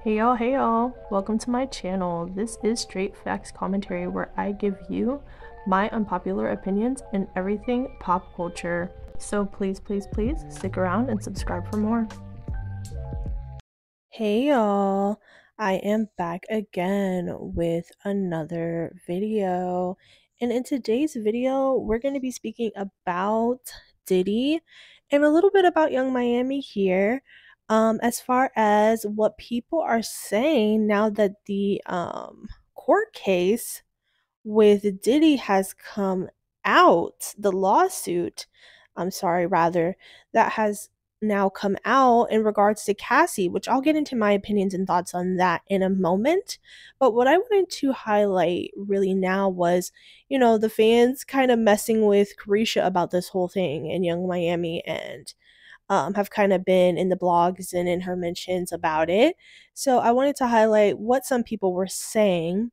Hey y'all, welcome to my channel. This is Straight Facts Commentary where I give you my unpopular opinions in everything pop culture. So please stick around and subscribe for more. Hey y'all, I am back again with another video. And in today's video, we're going to be speaking about Diddy and a little bit about Young Miami here. As far as what people are saying now that the court case with Diddy has come out, the lawsuit, rather, that has now come out in regards to Cassie, which I'll get into my opinions and thoughts on that in a moment. But what I wanted to highlight really now was, the fans kind of messing with Carisha about this whole thing in Young Miami and have kind of been in the blogs and in her mentions about it. So I wanted to highlight what some people were saying,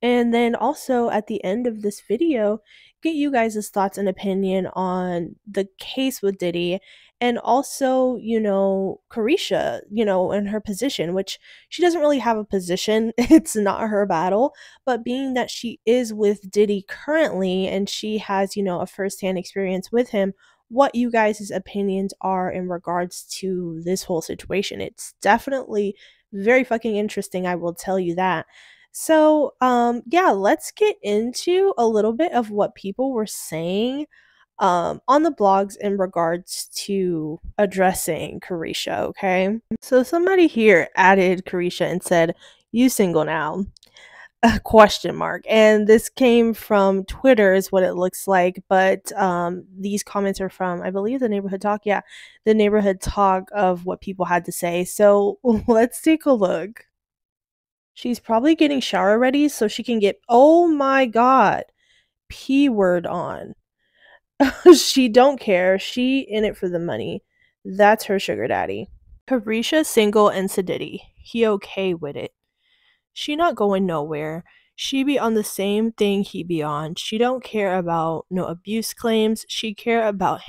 and then also at the end of this video, get you guys' thoughts and opinion on the case with Diddy and also, Carisha, in her position, which she doesn't really have a position. It's not her battle. But being that she is with Diddy currently and she has, a firsthand experience with him, what you guys' opinions are in regards to this whole situation. It's definitely very fucking interesting, I will tell you that. So, yeah, let's get into a little bit of what people were saying on the blogs in regards to addressing Carisha, okay? So somebody here added Carisha and said, "You single now?" A question mark. And this came from Twitter is what it looks like, but these comments are from, I believe, the Neighborhood Talk. Yeah, the Neighborhood Talk of what people had to say. So let's take a look. She's probably getting shower ready so she can get, oh my god, P word on. She don't care. She in it for the money. That's her sugar daddy. Carisha single and Diddy. He okay with it. She not going nowhere. She be on the same thing he be on. She don't care about no abuse claims. She care about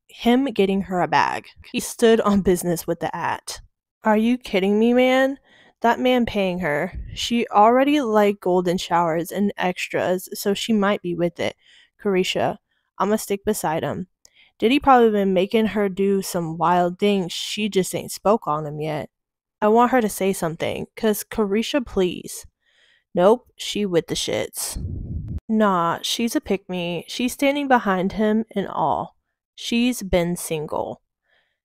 him getting her a bag. He stood on business with the at. Are you kidding me, man? That man paying her. She already like golden showers and extras, so she might be with it. Carisha, I'ma stick beside him. Diddy probably been making her do some wild things, she just ain't spoke on them yet. I want her to say something, cause Carisha, please. Nope, she with the shits. Nah, she's a pick-me. She's standing behind him and all. She's been single.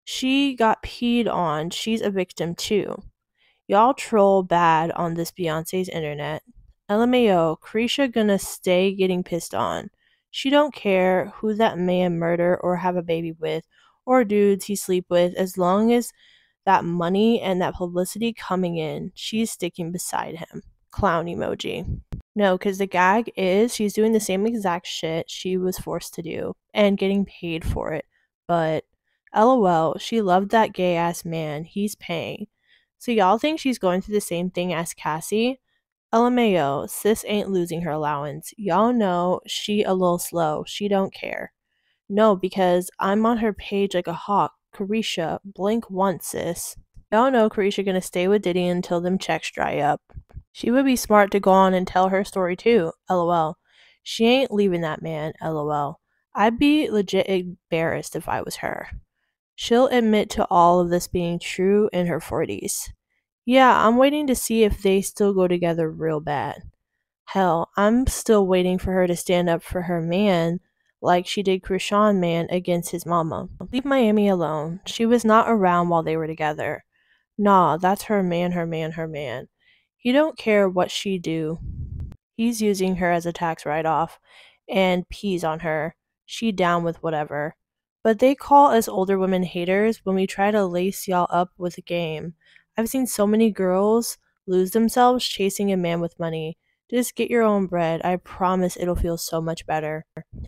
She got peed on. She's a victim too. Y'all troll bad on this Beyonce's internet. LMAO, Carisha gonna stay getting pissed on. She don't care who that man murder or have a baby with, or dudes he sleep with, as long as that money and that publicity coming in, she's sticking beside him. Clown emoji. No, because the gag is she's doing the same exact shit she was forced to do and getting paid for it. But LOL, she loved that gay ass man. He's paying. So y'all think she's going through the same thing as Cassie? LMAO, sis ain't losing her allowance. Y'all know she a little slow. She don't care. No, because I'm on her page like a hawk. Carisha, blink once, sis. Y'all know Carisha gonna stay with Diddy until them checks dry up. She would be smart to go on and tell her story too. LOL. She ain't leaving that man. LOL. I'd be legit embarrassed if I was her. She'll admit to all of this being true in her 40s. Yeah, I'm waiting to see if they still go together real bad. Hell, I'm still waiting for her to stand up for her man like she did Krishan man against his mama. Leave Miami alone. She was not around while they were together. Nah, that's her man, her man, her man. He don't care what she do. He's using her as a tax write-off and pees on her. She down with whatever. But they call us older women haters when we try to lace y'all up with a game. I've seen so many girls lose themselves chasing a man with money. Just get your own bread. I promise it'll feel so much better.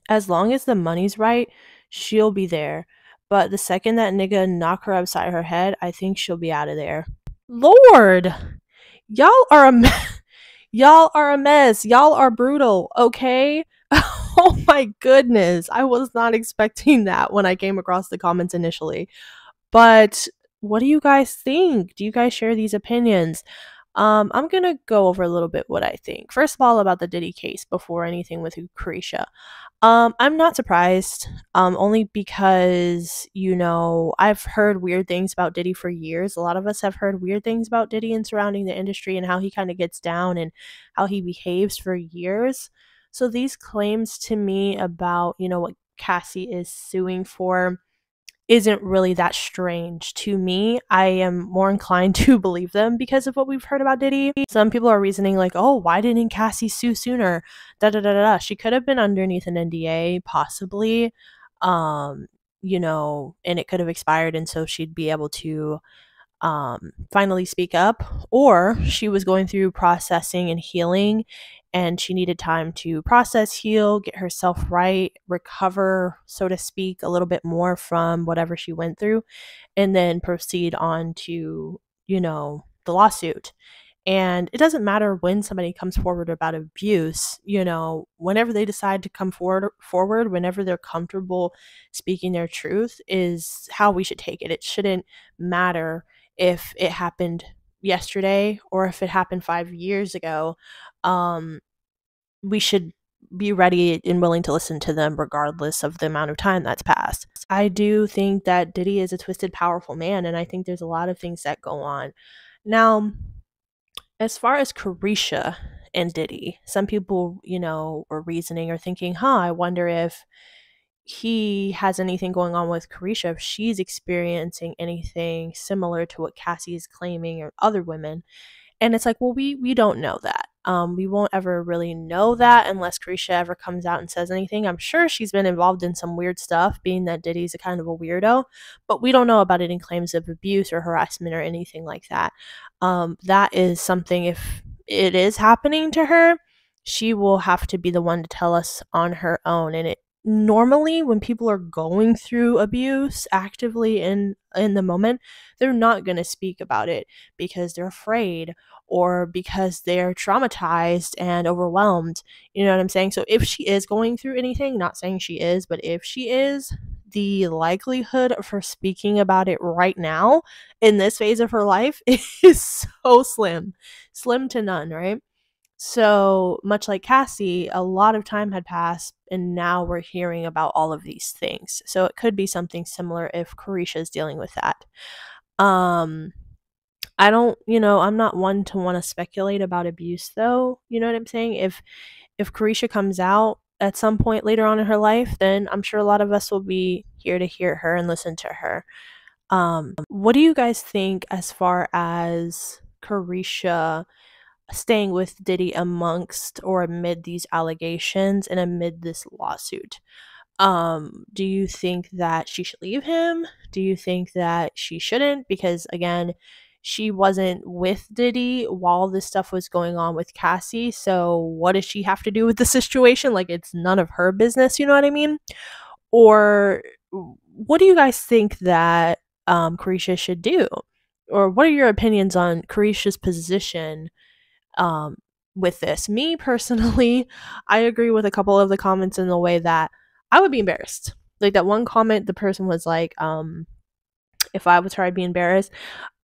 As long as the money's right, she'll be there. But the second that nigga knock her upside her head, I think she'll be out of there. Lord! Y'all are a y'all are a mess. Y'all are brutal, okay? Oh my goodness. I was not expecting that when I came across the comments initially. But what do you guys think? Do you guys share these opinions? I'm gonna go over a little bit what I think. First of all, about the Diddy case before anything with Carisha. I'm not surprised, only because, I've heard weird things about Diddy for years. A lot of us have heard weird things about Diddy and surrounding the industry and how he kind of gets down and how he behaves for years. So these claims to me about, what Cassie is suing for isn't really that strange to me. I am more inclined to believe them because of what we've heard about Diddy. Some people are reasoning like, "Oh, why didn't Cassie sue sooner?" Da da da da. Da. She could have been underneath an NDA, possibly, and it could have expired, and so she'd be able to finally speak up, or she was going through processing and healing and she needed time to process, heal, get herself right, recover, so to speak, a little bit more from whatever she went through, and then proceed on to, the lawsuit. And it doesn't matter when somebody comes forward about abuse, whenever they decide to come forward, whenever they're comfortable speaking their truth is how we should take it. It shouldn't matter if it happened yesterday or if it happened 5 years ago. Um we should be ready and willing to listen to them regardless of the amount of time that's passed. I do think that Diddy is a twisted, powerful man, and I think there's a lot of things that go on. Now, as far as Carisha and Diddy, some people, were reasoning or thinking, I wonder if he has anything going on with Carisha, if she's experiencing anything similar to what Cassie is claiming or other women. And it's like, well, we don't know that. We won't ever really know that unless Carisha ever comes out and says anything. I'm sure she's been involved in some weird stuff, being that Diddy's a kind of a weirdo, but we don't know about any claims of abuse or harassment or anything like that. That is something, if it is happening to her, she will have to be the one to tell us on her own. And it normally, when people are going through abuse actively in the moment, they're not going to speak about it because they're afraid or because they're traumatized and overwhelmed. You know what I'm saying? So if she is going through anything, not saying she is, but if she is, the likelihood of her speaking about it right now in this phase of her life is so slim to none, right? So much like Cassie, a lot of time had passed and now we're hearing about all of these things. So it could be something similar if Carisha is dealing with that. Um I don't, I'm not one to want to speculate about abuse though. You know what I'm saying? If Carisha comes out at some point later on in her life, then I'm sure a lot of us will be here to hear her and listen to her. What do you guys think as far as Carisha staying with Diddy amongst or amid these allegations and amid this lawsuit? Do you think that she should leave him? Do you think that she shouldn't? Because again, she wasn't with Diddy while this stuff was going on with Cassie. So what does she have to do with the situation? Like, it's none of her business, you know what I mean? Or what do you guys think that Carisha should do? Or what are your opinions on Carisha's position um, with this? Me personally, I agree with a couple of the comments in the way that I would be embarrassed. Like that one comment, the person was like, if I was her, I'd be embarrassed.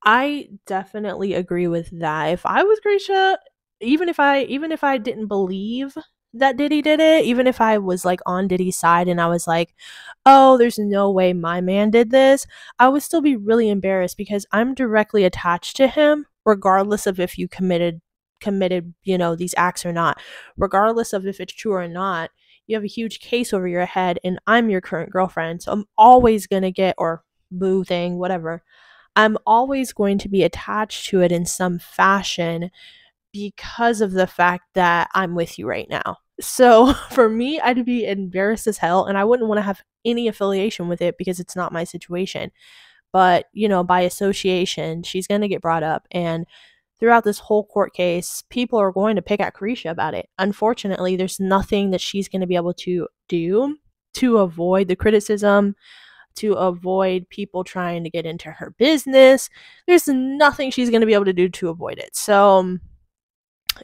I definitely agree with that. If I was Grisha, even if I didn't believe that Diddy did it, even if I was like on Diddy's side and I was like, oh, there's no way my man did this, I would still be really embarrassed because I'm directly attached to him, regardless of if you committed, these acts or not. Regardless of if it's true or not, you have a huge case over your head and I'm your current girlfriend. So I'm always going to get, or boo thing, whatever. I'm always going to be attached to it in some fashion because of the fact that I'm with you right now. So for me, I'd be embarrassed as hell and I wouldn't want to have any affiliation with it because it's not my situation. But, by association, she's going to get brought up. And throughout this whole court case, people are going to pick at Carisha about it. Unfortunately, there's nothing that she's going to be able to do to avoid the criticism, to avoid people trying to get into her business. There's nothing she's going to be able to do to avoid it. So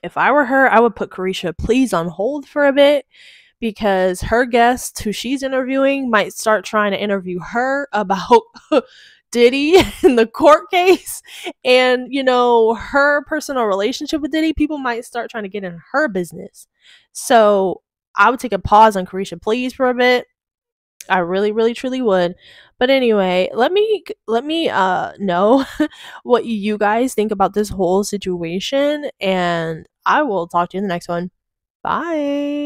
if I were her, I would put Carisha please on hold for a bit because her guest who she's interviewing might start trying to interview her about Diddy in the court case and, her personal relationship with Diddy, people might start trying to get in her business. So I would take a pause on Carisha Please for a bit. I really, really, truly would. But anyway, let me know what you guys think about this whole situation, and I will talk to you in the next one. Bye.